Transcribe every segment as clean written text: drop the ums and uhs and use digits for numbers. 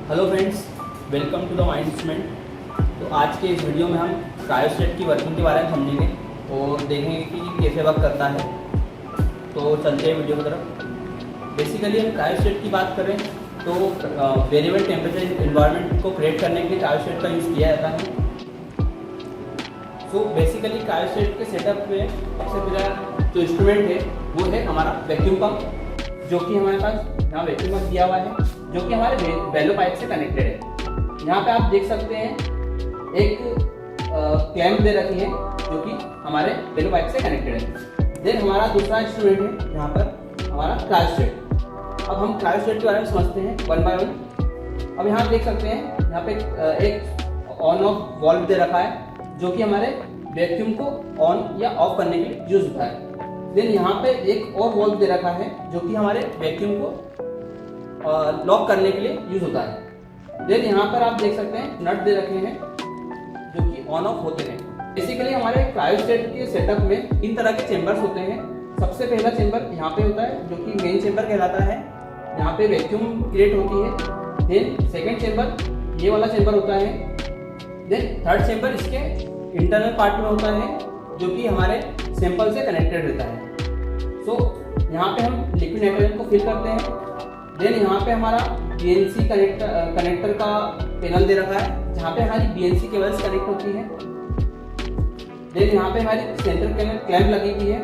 Hello friends, welcome to the mind instrument. तो आज के इस वीडियो में हम क्रायोस्टेट की वर्किंग के बारे में समझेंगे और देखेंगे कि कैसे वर्क करता है। तो चलते हैं वीडियो की तरफ। बेसिकली हम क्रायोस्टेट की बात करें तो वेरिएबल टेम्परेचर इन्वायरमेंट को क्रिएट करने के लिए क्रायोस्टेट का यूज़ किया जाता है। सो बेसिकली क्रायोस्टेट के सेटअप में सबसे पहला जो इंस्ट्रूमेंट है वो है हमारा वैक्यूम पंप, जो कि हमारे पास यहाँ वैक्यूम पंप दिया हुआ है, जो कि हमारे बेलो पाइप से कनेक्टेड है। यहाँ पे आप देख सकते हैं एक क्लैंप दे रखी है जो कि हमारे बेलो पाइप से कनेक्टेड है। देन हमारा दूसरा इंस्ट्रूमेंट है यहाँ पर हमारा क्रायोस्टेट। अब हम क्रायोस्टेट के बारे में समझते हैं वन बाय वन। अब यहाँ देख सकते हैं यहाँ पे एक ऑन ऑफ वॉल्व दे रखा है, जो कि हमारे वैक्यूम को ऑन या ऑफ करने के लिए यूज होता है। देन यहाँ पे एक और वॉल्व दे रखा है जो कि हमारे वैक्यूम को लॉक करने के लिए यूज होता है। देन यहाँ पर आप देख सकते हैं नट दे रखे हैं जो कि ऑन ऑफ होते हैं। बेसिकली हमारे क्रायोस्टेट के सेटअप में इन तरह के चेंबर्स होते हैं। सबसे पहला चेंबर यहाँ पे होता है जो कि मेन चेंबर कहलाता है, यहाँ पे वैक्यूम क्रिएट होती है। देन सेकेंड चेंबर ये वाला चेंबर होता है। देन थर्ड चेंबर इसके इंटरनल पार्ट में होता है जो कि हमारे सैंपल से कनेक्टेड रहता है। सो यहाँ पे हम लिक्विड नाइट्रोजन को फिल करते हैं। देन यहाँ पे हमारा बीएनसी कनेक्टर का पैनल दे रखा है, जहाँ पे हमारी बीएनसी केबल्स कनेक्ट होती है। देन यहाँ पे हमारी सेंटर क्लैंप लगी हुई है।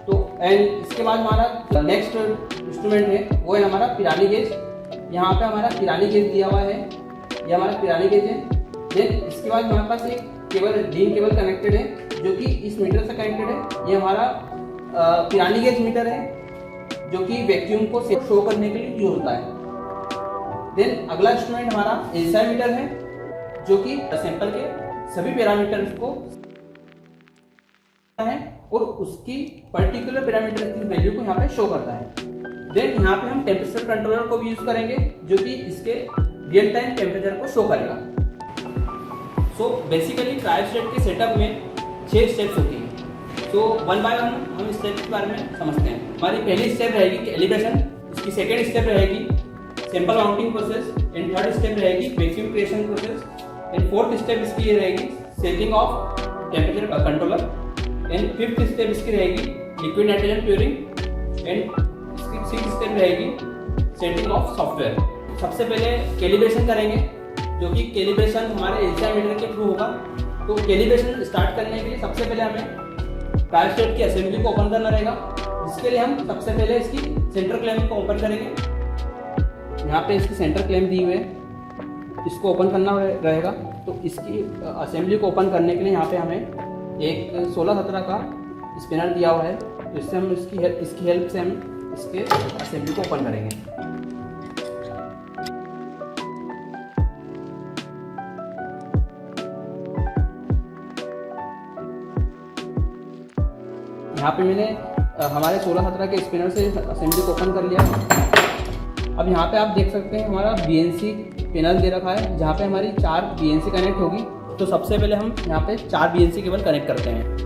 तो एंड इसके बाद हमारा नेक्स्ट इंस्ट्रूमेंट है वो है हमारा पिरानी गेज। यहाँ पे हमारा पिरानी गेज दिया हुआ है, ये हमारा पिरानी गेज है। देन इसके बाद हमारे पास एक केबल डीन केबल कनेक्टेड है जो कि इस मीटर से कनेक्टेड है। ये हमारा पिरानी गेज मीटर है जो कि वैक्यूम को शो करने के लिए यूज होता है। देन अगला इंस्ट्रूमेंट हमारा एसआई मीटर है जो कि सैंपल के सभी पैरामीटर्स को है और उसकी पर्टिकुलर पैरामीटर की वैल्यू को यहाँ पे शो करता है। देन यहाँ पे हम टेम्परेचर कंट्रोलर को भी यूज करेंगे जो कि इसके रियल टाइम टेम्परेचर को शो करेगा। सो बेसिकली क्रायोस्टेट के सेटअप में 6 स्टेप्स होती है। तो वन बाय वन हम स्टेप के बारे में समझते हैं। हमारी पहली स्टेप रहेगी कि एलिवेशन, इसकी सेकेंड स्टेप रहेगी sample mounting process, and third step रहेगी vacuum creation process, and fourth step इसकी रहेगी setting of temperature controller, and fifth step इसकी रहेगी लिक्विड नाइट्रोजन प्योरिंग, एंड इसकी सिक्स्थ स्टेप रहेगी सेटिंग ऑफ सॉफ्टवेयर। सबसे पहले कैलिब्रेशन करेंगे जो कि कैलिब्रेशन हमारे एसआई मीटर के थ्रू होगा। तो कैलिब्रेशन स्टार्ट करने के लिए सबसे पहले हमें क्रायोस्टेट की असेंबली को ओपन करना रहेगा, जिसके लिए हम सबसे पहले इसकी सेंटर क्लैंप को ओपन करेंगे। यहाँ पे इसकी सेंटर क्लैंप दी हुई है, इसको ओपन करना रहेगा। तो इसकी असेंबली को ओपन करने के लिए यहाँ पे हमें एक 16-17 का स्पिनर दिया हुआ है। तो इससे हम इसकी हेल्प से हम इसके असेंबली को ओपन करेंगे। यहाँ पे मैंने हमारे 16-17 के स्पिनर से असेंबली को ओपन कर लिया। अब यहाँ पे आप देख सकते हैं हमारा बीएनसी पैनल दे रखा है, जहाँ पे हमारी 4 बीएनसी कनेक्ट होगी। तो सबसे पहले हम यहाँ पे 4 बीएनसी केबल कनेक्ट करते हैं।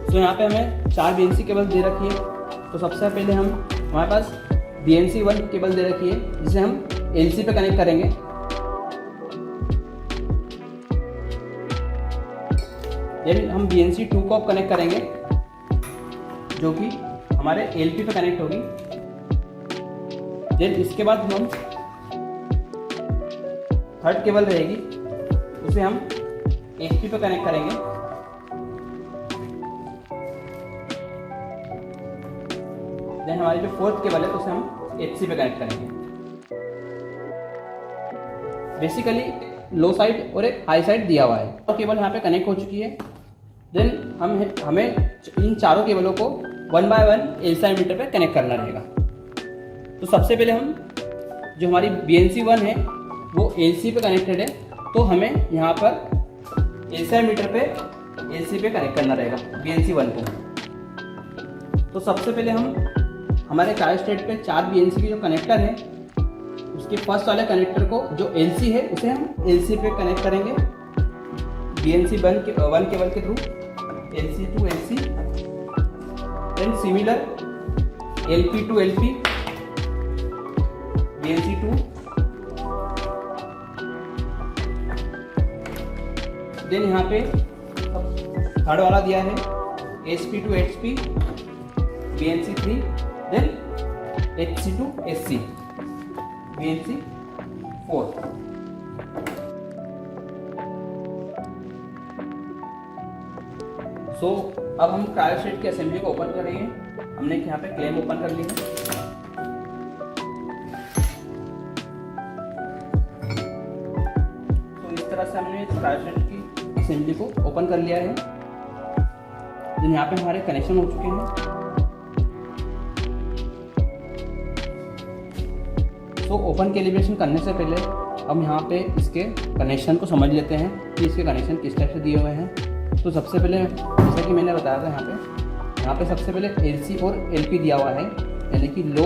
तो यहाँ पे हमें 4 बीएनसी केबल दे रखी है। तो सबसे पहले हमारे पास बीएनसी 1 केबल दे रखी है, जिसे हम एलसी पे कनेक्ट करेंगे। देन हम बीएनसी 2 को कनेक्ट करेंगे जो कि हमारे एलपी पे कनेक्ट होगी। देन इसके बाद हम थर्ड केबल रहेगी, उसे हम एचपी पे कनेक्ट करेंगे। देन हमारी जो फोर्थ केबल है उसे हम एचसी पे कनेक्ट करेंगे। बेसिकली लो साइड और एक हाई साइड दिया हुआ है और केबल यहाँ पे कनेक्ट हो चुकी है। देन हमें इन चारों केबलों को one by one SI meter पे कनेक्ट करना रहेगा। तो सबसे पहले हम जो हमारी BNC 1 है वो एलसी पे कनेक्टेड है, तो हमें यहाँ पर एसआई मीटर पे एलसी पे कनेक्ट करना रहेगा BNC 1 को। तो सबसे पहले हम हमारे क्रायोस्टेट पे 4 BNC के जो कनेक्टर है उसके फर्स्ट वाले कनेक्टर को जो एलसी है उसे हम एलसी पे कनेक्ट करेंगे BNC 1 केबल के through LC to LC, then similar LP to LP, BNC to then यहाँ पे थर्ड वाला दिया है HP to HP, BNC 3, then HC to SC, BNC 4। So अब हम क्रायोस्टेट की असेंबली को ओपन करेंगे। हमने यहाँ पे क्लेम ओपन कर ली है। तो इस तरह से हमने क्रायोस्टेट की असेंबली को ओपन कर लिया है। जिन यहाँ पे हमारे कनेक्शन हो चुके हैं। तो ओपन कैलिब्रेशन करने से पहले हम यहाँ पे इसके कनेक्शन को समझ लेते हैं कि इसके कनेक्शन किस टाइप से दिए हुए हैं। तो सबसे पहले जैसा कि मैंने बताया था यहाँ पे सबसे पहले LC और LP दिया हुआ है, यानी कि लो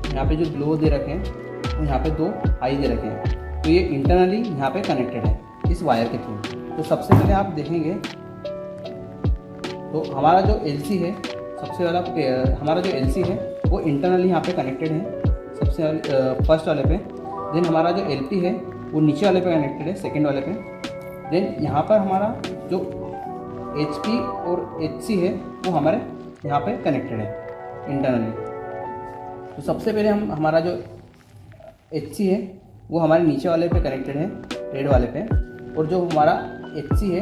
यहाँ पे जो लो दे रखे हैं और यहाँ पे 2 हाई दे रखे हैं। तो ये इंटरनली यहाँ पे कनेक्टेड है इस वायर के थ्रू। तो सबसे पहले आप देखेंगे तो हमारा जो LC है, सबसे वाला हमारा जो LC है वो इंटरनली यहाँ पे कनेक्टेड है सबसे फर्स्ट वाले पे। देन हमारा जो LP है वो नीचे वाले पे कनेक्टेड है सेकंड वाले पे। देन यहाँ पर हमारा जो HP और HC है वो हमारे यहाँ पे कनेक्टेड है इंटरनली। तो सबसे पहले हम हमारा जो HC है वो हमारे नीचे वाले पे कनेक्टेड है रेड वाले पे, और जो हमारा HC है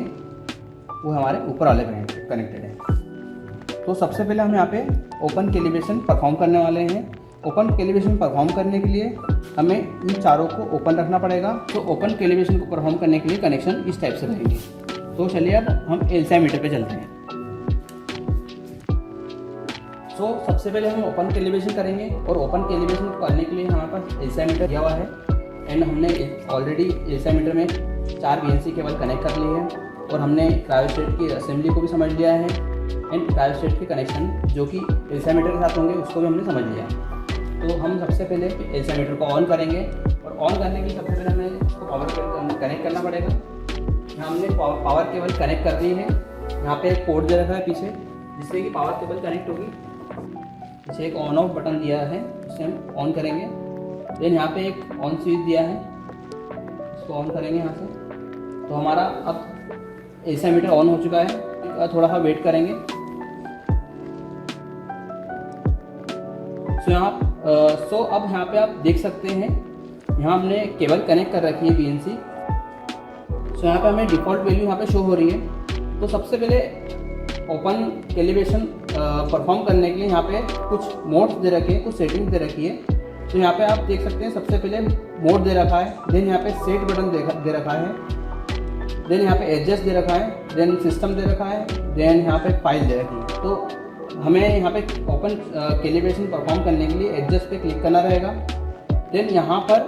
वो हमारे ऊपर वाले पे कनेक्टेड है। तो सबसे पहले हम यहाँ पे ओपन कैलिब्रेशन परफॉर्म करने वाले हैं। ओपन कैलिब्रेशन परफॉर्म करने के लिए हमें इन चारों को ओपन रखना पड़ेगा। तो ओपन कैलिब्रेशन को परफॉर्म करने के लिए कनेक्शन इस टाइप से रहेंगे। तो चलिए अब हम LCI मीटर पे चलते हैं। तो सबसे पहले हम ओपन कैलिब्रेशन करेंगे, और ओपन कैलिब्रेशन करने के लिए हमारे पास LCI मीटर दिया हुआ है। एंड हमने ऑलरेडी LCI मीटर में 4 BNC केबल कनेक्ट कर लिए हैं, और हमने क्रायोस्टेट की असेंबली को भी समझ लिया है, एंड क्रायोस्टेट के कनेक्शन जो कि LCI मीटर के साथ होंगे उसको भी हमने समझ लिया है। तो हम सबसे पहले LCI मीटर को ऑन करेंगे, और ऑन करने के लिए सबसे पहले हमें इसको पावर केबल कनेक्ट करना पड़ेगा। यहाँ हमने पावर केबल कनेक्ट कर दी है। यहाँ पे एक पोर्ट दे रखा है पीछे जिससे कि पावर केबल कनेक्ट होगी। पीछे एक ऑन ऑफ बटन दिया है, उससे हम ऑन करेंगे। देन यहाँ पे एक ऑन स्विच दिया है, इसको ऑन करेंगे यहाँ से। तो हमारा अब LCI मीटर ऑन हो चुका है। थोड़ा सा वेट करेंगे। सो अब यहाँ पे आप देख सकते हैं, यहाँ हमने केबल कनेक्ट कर रखी है BNC। सो यहाँ पे हमें डिफ़ॉल्ट वैल्यू यहाँ पे शो हो रही है। तो सबसे पहले ओपन कैलिब्रेशन परफॉर्म करने के लिए यहाँ पे कुछ मोड्स दे रखे हैं, कुछ सेटिंग्स दे रखी है। तो यहाँ पे आप देख सकते हैं सबसे पहले मोड दे रखा है, देन यहाँ पे सेट बटन दे रखा है, देन यहाँ पे एडजस्ट दे रखा है, देन सिस्टम दे रखा है, देन यहाँ पे फाइल दे रखी है। तो हमें यहाँ पे ओपन कैलिब्रेशन परफॉर्म करने के लिए एडजस्ट पे क्लिक करना रहेगा। देन यहाँ पर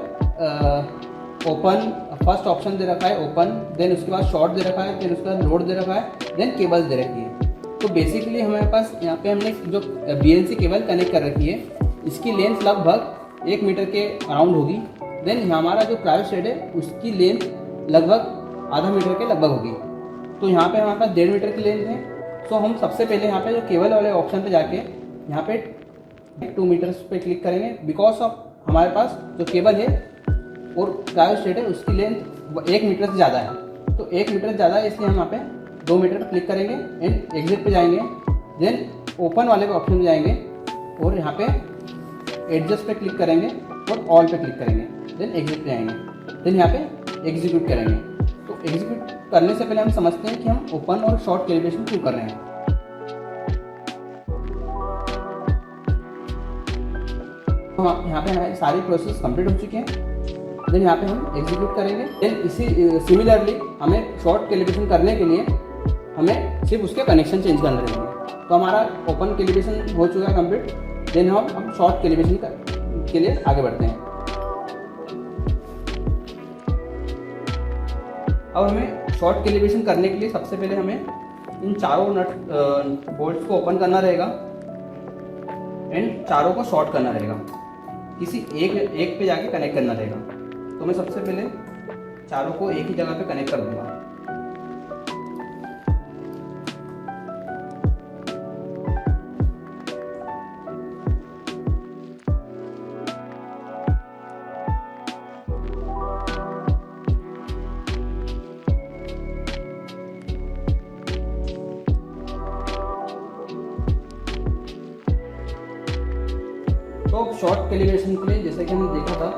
ओपन फर्स्ट ऑप्शन दे रखा है ओपन, देन उसके बाद शॉर्ट दे रखा है, देन उसके बाद लोड दे रखा है, देन केबल्स दे रखी है। तो बेसिकली हमारे पास यहाँ पे हमने जो BNC केबल कनेक्ट कर रखी है इसकी लेंथ लगभग 1 मीटर के अराउंड होगी। देन हमारा जो क्रायोस्टेट है उसकी लेंथ लगभग आधा मीटर के लगभग होगी। तो यहाँ पे हमारे पास 1.5 मीटर की लेंथ है। तो हम सबसे पहले यहाँ पे जो केबल वाले ऑप्शन पे जाके यहाँ पे 2 मीटर्स पे क्लिक करेंगे, बिकॉज ऑफ हमारे पास जो केबल है और क्रायोस्टेट है उसकी लेंथ 1 मीटर से ज़्यादा है। तो 1 मीटर से ज़्यादा है, इसलिए हम यहाँ पे 2 मीटर पर क्लिक करेंगे एंड एग्जिट पे जाएंगे। देन ओपन वाले पे ऑप्शन पे जाएंगे और यहाँ पे एडजस्ट पे क्लिक करेंगे और ऑल पे क्लिक करेंगे, देन एग्जिट पे जाएंगे, देन यहाँ पे एग्जीक्यूट करेंगे। तो एग्जीक्यूट करने से पहले हम समझते हैं कि हम ओपन और शॉर्ट कैलिब्रेशन क्यों कर रहे हैं। तो यहाँ पे हमारी सारी प्रोसेस कंप्लीट हो चुकी हैं। देन यहाँ पे हम एग्जीक्यूट करेंगे। देन इसी सिमिलरली हमें शॉर्ट कैलिब्रेशन करने के लिए हमें सिर्फ उसके कनेक्शन चेंज करने रहेंगे। तो हमारा ओपन कैलिब्रेशन हो चुका है कंप्लीट। देन हम शॉर्ट कैलिब्रेशन के लिए आगे बढ़ते हैं। अब हमें शॉर्ट कैलिब्रेशन करने के लिए सबसे पहले हमें इन चारों नट बोल्ट्स को ओपन करना रहेगा एंड चारों को शॉर्ट करना रहेगा, किसी एक पे जाके कनेक्ट करना रहेगा। तो मैं सबसे पहले चारों को एक ही जगह पे कनेक्ट कर दूंगा। तो शॉर्ट कैलिब्रेशन के लिए जैसे कि हमने देखा था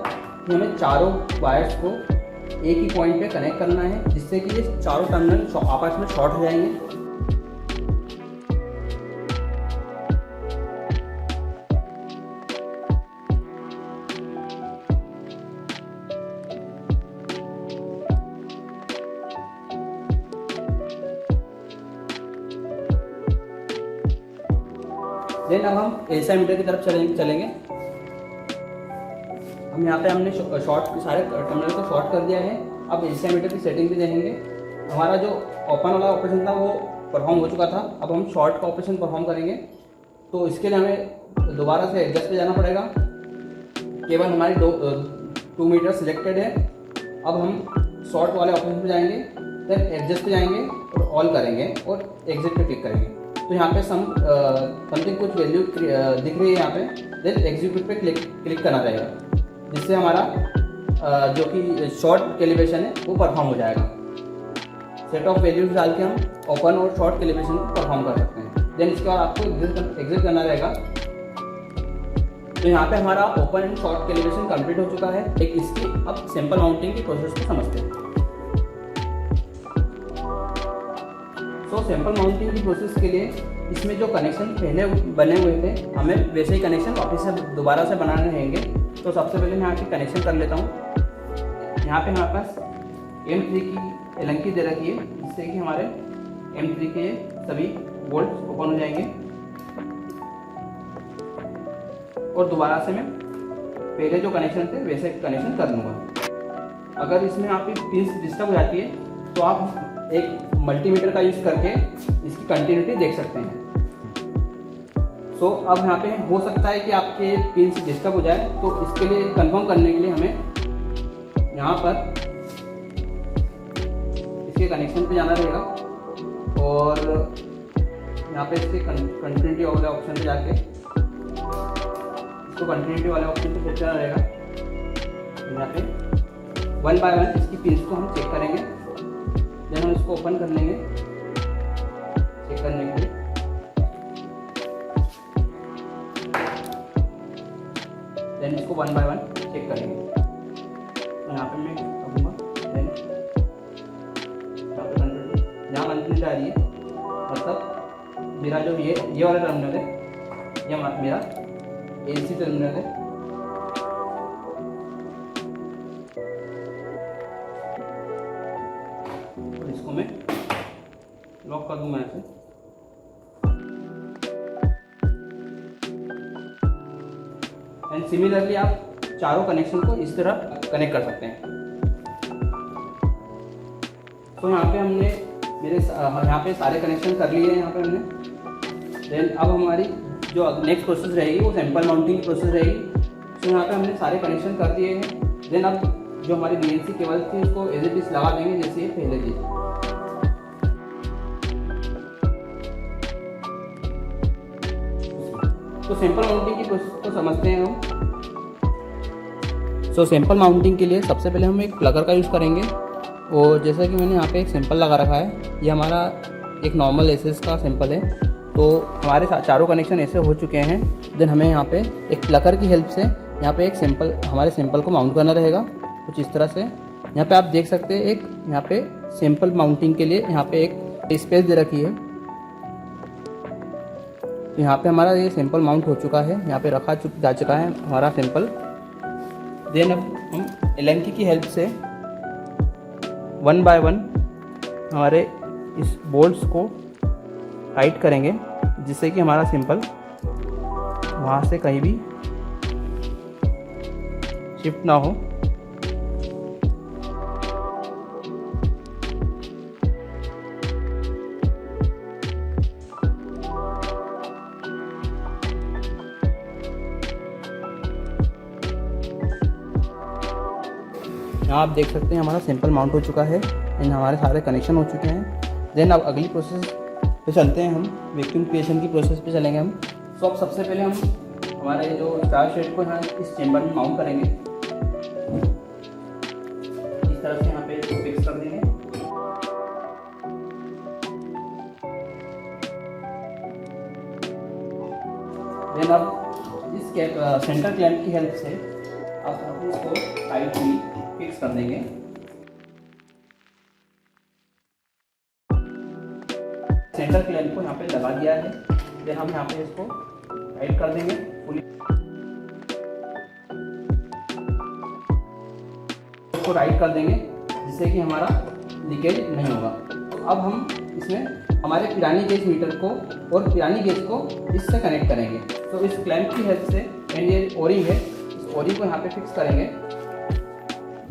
कि हमें चारों वायर्स को एक ही पॉइंट पे कनेक्ट करना है, जिससे कि ये चारों टर्मिनल आपस में शॉर्ट हो जाएंगे। देन अब हम एसआई मीटर की तरफ चलेंगे। हम यहाँ पे हमने शॉर्ट सारे टर्मिनल को शॉर्ट कर दिया है। अब एसआई मीटर की सेटिंग भी देखेंगे। हमारा जो ओपन वाला ऑपरेशन था वो परफॉर्म हो चुका था। अब हम शॉर्ट का ऑपरेशन परफॉर्म करेंगे, तो इसके लिए हमें दोबारा से एडजस्ट पे जाना पड़ेगा। केवल हमारी 2 मीटर सिलेक्टेड है। अब हम शॉर्ट वाले ऑपरेशन पे जाएंगे, देन एडजस्ट पे जाएंगे और ऑल करेंगे और एग्जिट पे क्लिक करेंगे। तो यहाँ पे समथिंग कुछ वैल्यू दिख रही है यहाँ पे, देन एग्जीक्यूट पे क्लिक करना रहेगा, जिससे हमारा जो कि शॉर्ट कैलिब्रेशन है वो परफॉर्म हो जाएगा। सेट ऑफ वैल्यूज डाल के हम ओपन और शॉर्ट कैलिब्रेशन को परफॉर्म कर सकते हैं। देन इसके बाद आपको एग्जिट करना रहेगा। तो यहाँ पे हमारा open and short calibration complete हो चुका है। एक इसकी अब सैंपल माउंटिंग की प्रोसेस को समझते हैं। तो सैंपल माउंटिंग की प्रोसेस के लिए इसमें जो कनेक्शन पहले बने हुए थे हमें वैसे ही कनेक्शन वापस से दोबारा से बनाने रहेंगे। तो सबसे पहले मैं यहाँ पे कनेक्शन कर लेता हूँ। यहाँ पे हमारे पास M3 की एलंकी दे रखी है, जिससे कि हमारे M3 के सभी बोल्ट ओपन हो जाएंगे। और दोबारा से मैं पहले जो कनेक्शन थे वैसे कनेक्शन कर लूँगा। अगर इसमें आपकी पिन्स डिस्टर्ब हो जाती है तो आप एक मल्टीमीटर का यूज़ करके इसकी कंटिन्यूटी देख सकते हैं। सो अब यहाँ पे हो सकता है कि आपके पिन्स डिस्टर्ब हो जाए, तो इसके लिए कंफर्म करने के लिए हमें यहाँ पर इसके कनेक्शन पे जाना रहेगा और यहाँ पे इसके कंटिन्यूटी वाले ऑप्शन पे जाके इसको कंटिन्यूटी वाले ऑप्शन पे सेट करना रहेगा। यहाँ पे 1 बाय 1 इसकी पिन्स को हम चेक करेंगे। देन हम इसको ओपन कर लेंगे चेक करने के लिए। देन इसको 1 बाय 1 चेक करेंगे। तो यहाँ पे मैं कहूँगा देन यहाँ कंटिन्यूटी आ रही है, मतलब मेरा जो ये वाला टर्मिनल है ये मेरा AC टर्मिनल है। और इसको मैं लॉक कर दूंगा ऐसे। एंड सिमिलरली आप चारों कनेक्शन को इस तरह कनेक्ट कर सकते हैं। तो यहाँ पे हमने यहाँ पे सारे कनेक्शन कर लिए हैं यहाँ पे हमने। देन अब हमारी जो नेक्स्ट प्रोसेस रहेगी वो सैंपल माउंटिंग की प्रोसेस रहेगी। तो यहाँ पे हमने सारे कनेक्शन कर दिए हैं। देन अब जो हमारी BNC केबल थी उसको एज इट इज लगा देंगे जैसे ये पहले थी। तो सैंपल माउंटिंग की प्रोसेस को समझते हैं हम। सो सैंपल माउंटिंग के लिए सबसे पहले हम एक प्लगर का यूज़ करेंगे। और जैसा कि मैंने यहाँ पे एक सैंपल लगा रखा है, ये हमारा एक नॉर्मल एसएस का सैंपल है। तो हमारे चारों कनेक्शन ऐसे हो चुके हैं। देन हमें यहाँ पे एक प्लगर की हेल्प से यहाँ पे एक सैंपल हमारे सैंपल को माउंट करना रहेगा कुछ इस तरह से। यहाँ पे आप देख सकते हैं एक यहाँ पे सैंपल माउंटिंग के लिए यहाँ पे एक स्पेस दे रखी है। तो यहाँ पे हमारा ये सैंपल माउंट हो चुका है, यहाँ पे रखा जा चुका है हमारा सैंपल। देन अब हम एलंकी की हेल्प से 1 बाय 1 हमारे इस बोल्ट्स को टाइट करेंगे, जिससे कि हमारा सैंपल वहाँ से कहीं भी शिफ्ट ना हो। यहाँ आप देख सकते हैं हमारा सैंपल माउंट हो चुका है एंड हमारे सारे कनेक्शन हो चुके हैं। देन अब अगली प्रोसेस पे चलते हैं, हम वैक्यूम क्रिएशन की प्रोसेस पे चलेंगे हम। तो अब सबसे पहले हम हमारे जो स्टार शेड को यहाँ इस चेंबर में माउंट करेंगे। इस तरह से यहाँ पे इसको फिक्स कर देंगे। देन अब इस सेंटर क्लैंप की हेल्प से अब हम इसको टाइटली फिक्स कर देंगे। सेंटर क्लैंप को यहाँ पे लगा दिया है, फिर हम यहाँ पे इसको टाइट कर देंगे फुली। इसको टाइट कर देंगे जिससे कि हमारा लीकेज नहीं होगा। तो अब हम इसमें हमारे पिरानी गेज मीटर को और पिरानी गेज को इससे कनेक्ट करेंगे। तो इस क्लैंप की हेल्प से, एंड ये ओरिंग है, इस ओरिंग को यहाँ पे फिक्स करेंगे।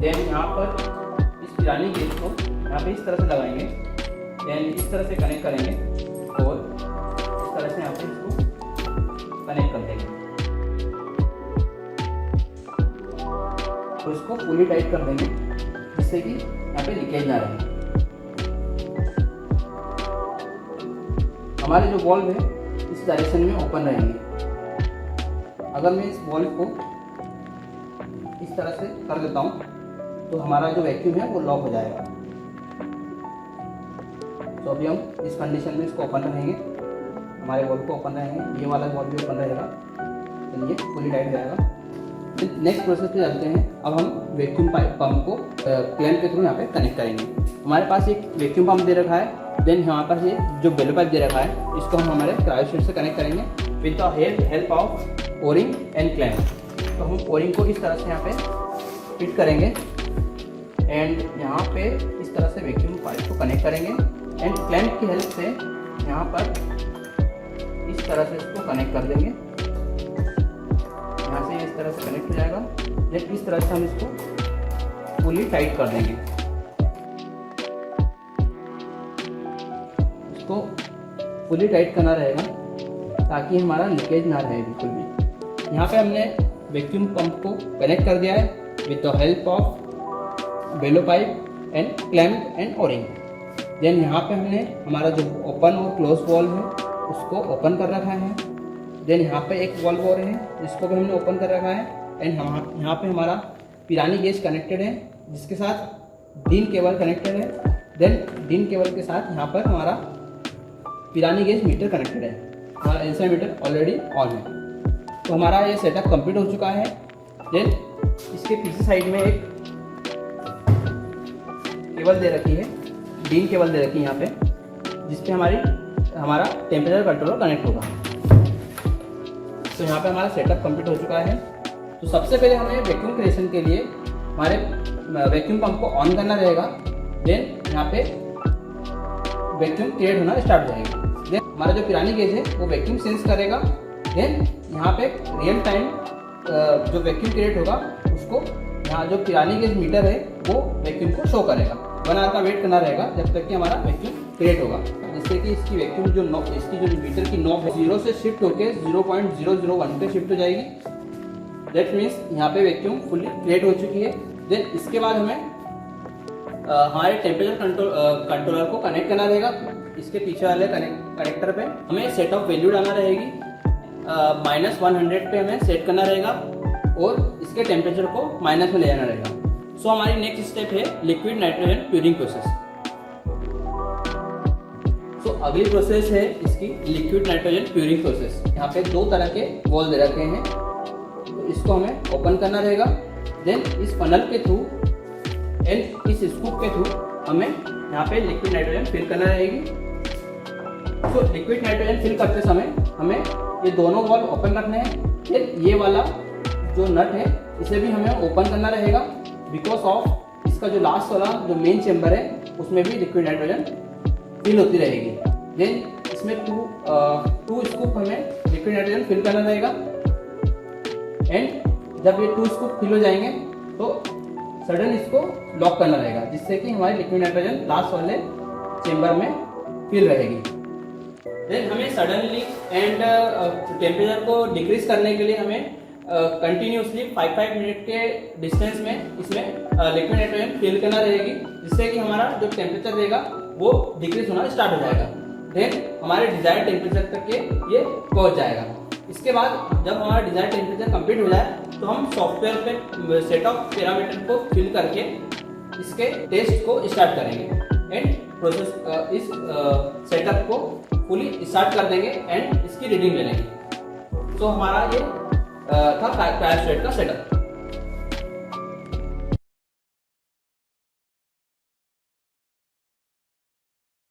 देन यहाँ पर इस पिरानी गेज को यहाँ पे इस तरह से लगाएंगे, देन इस तरह से कनेक्ट करेंगे और इस तरह से यहाँ पे इसको कनेक्ट कर देंगे। तो इसको फुली टाइट कर देंगे जिससे कि यहाँ पे लीकेज ना रहे। हमारे जो वॉल्व है इस डायरेक्शन में ओपन रहेंगे। अगर मैं इस वॉल्व को इस तरह से कर देता हूँ तो हमारा जो वैक्यूम है वो लॉक हो जाएगा। तो अभी हम इस कंडीशन में इसको ओपन रहेंगे, हमारे वॉल्व को ओपन रहेंगे, ये वाला वॉल्व भी ओपन रहेगा, तो ये फुली टाइट हो जाएगा। नेक्स्ट प्रोसेस पे चलते हैं। अब हम वैक्यूम पंप को क्लैंप के थ्रू यहाँ पे कनेक्ट करेंगे। हमारे पास एक वैक्यूम पंप दे रखा है, देन हमारे पास ये जो बेलो पाइप दे रखा है इसको हम हमारे क्रायोशीट से कनेक्ट करेंगे with the help of O-ring and clamp. तो हम ओरिंग को इस तरह से यहाँ पे फिट करेंगे एंड यहाँ पे इस तरह से वैक्यूम पाइप को कनेक्ट करेंगे एंड क्लैंप की हेल्प से यहाँ पर इस तरह से इसको कनेक्ट कर देंगे। यहाँ से इस तरह से कनेक्ट हो जाएगा, देन इस तरह से हम इसको फुली टाइट कर देंगे। इसको फुली टाइट करना रहेगा ताकि हमारा लीकेज ना रहे बिल्कुल भी। यहाँ पे हमने वैक्यूम पंप को कनेक्ट कर दिया है with the help of bellow pipe and clamp and O ring. Then यहाँ पे हमने हमारा जो ओपन और क्लोज वॉल्व है उसको ओपन कर रखा है। देन यहाँ पे एक वॉल्व और है जिसको भी हमने ओपन कर रखा है एंड यहाँ पे हमारा पिरानी गेज कनेक्टेड है जिसके साथ डीन केबल कनेक्टेड है। देन डीन केबल के साथ यहाँ पर हमारा पिरानी गेज मीटर कनेक्टेड है, हमारा एनसीआई मीटर ऑलरेडी ऑन है। तो हमारा ये सेटअप कंप्लीट हो चुका है। देन इसके पीछे साइड में एक केबल दे रखी है, डीन केबल दे रखी है यहाँ पे, जिसपे हमारा टेम्परेचर कंट्रोलर कनेक्ट होगा। तो यहाँ पे हमारा सेटअप कंप्लीट हो चुका है। तो सबसे पहले हमें वैक्यूम क्रिएशन के लिए हमारे वैक्यूम पंप को ऑन करना रहेगा। देन यहाँ पे वैक्यूम क्रिएट होना स्टार्ट हो जाएगा। देन हमारा जो पिरानी गेज है वो वैक्यूम सेंस करेगा। देन यहाँ पे रियल टाइम जो वैक्यूम क्रिएट होगा उसको यहाँ जो पिरानी गेज मीटर है वो वैक्यूम को शो करेगा। 1 आवर का वेट करना रहेगा जब तक कि हमारा वैक्यूम क्रिएट होगा, जिससे कि इसकी वैक्यूम इसकी जो मीटर की नॉब है 0 से शिफ्ट होकर 0.001 पे शिफ्ट हो जाएगी। दैट मीन्स यहाँ पे वैक्यूम फुली क्रिएट हो चुकी है। देन इसके बाद हमें हमारे टेम्परेचर कंट्रोलर को कनेक्ट करना रहेगा। इसके पीछे वाले कनेक्टर पे हमें सेट ऑफ वैल्यू डालना रहेगी, -100 पे हमें सेट करना रहेगा और इसके टेम्परेचर को माइनस में ले जाना रहेगा। सो हमारी नेक्स्ट स्टेप है लिक्विड नाइट्रोजन प्यूरिंग प्रोसेस। सो अगली प्रोसेस है इसकी लिक्विड नाइट्रोजन प्यूरिंग प्रोसेस। यहाँ पे 2 तरह के वॉल दे रखे हैं, तो इसको हमें ओपन करना रहेगा। देन इस फनल के थ्रू एंड इस स्कूप के थ्रू हमें यहाँ पे लिक्विड नाइट्रोजन फिल करना रहेगी। तो लिक्विड नाइट्रोजन फिल करते समय हमें ये दोनों वॉल्व ओपन रखने हैं। फिर ये वाला जो नट है इसे भी हमें ओपन करना रहेगा, बिकॉज ऑफ इसका जो लास्ट वाला जो मेन चेम्बर है उसमें भी लिक्विड नाइट्रोजन फिल होती रहेगी। देन इसमें टू स्कूप हमें लिक्विड नाइट्रोजन फिल करना रहेगा एंड जब ये 2 स्कूप फिल हो जाएंगे तो सडन इसको लॉक करना रहेगा, जिससे कि हमारी लिक्विड नाइट्रोजन लास्ट वाले चेम्बर में फिल रहेगी। देन हमें सडनली एंड टेम्परेचर को डिक्रीज करने के लिए हमें कंटिन्यूसली 5 मिनट के डिस्टेंस में इसमें लिक्विड नाइट्रोजन फिल करना रहेगी, जिससे कि हमारा जो टेम्परेचर रहेगा वो डिक्रीज होना स्टार्ट हो जाएगा। देन हमारे डिजायर्ड टेम्परेचर तक के ये पहुंच जाएगा। इसके बाद जब हमारा डिजायर्ड टेम्परेचर कंप्लीट हो जाए तो हम सॉफ्टवेयर पे सेट ऑफ पैरामीटर को फिल करके इसके टेस्ट को स्टार्ट करेंगे एंड प्रोसेस इस सेटअप को फुली स्टार्ट कर देंगे एंड इसकी रीडिंग ले लेंगे। तो हमारा ये था फायर स्टेट का सेटअप।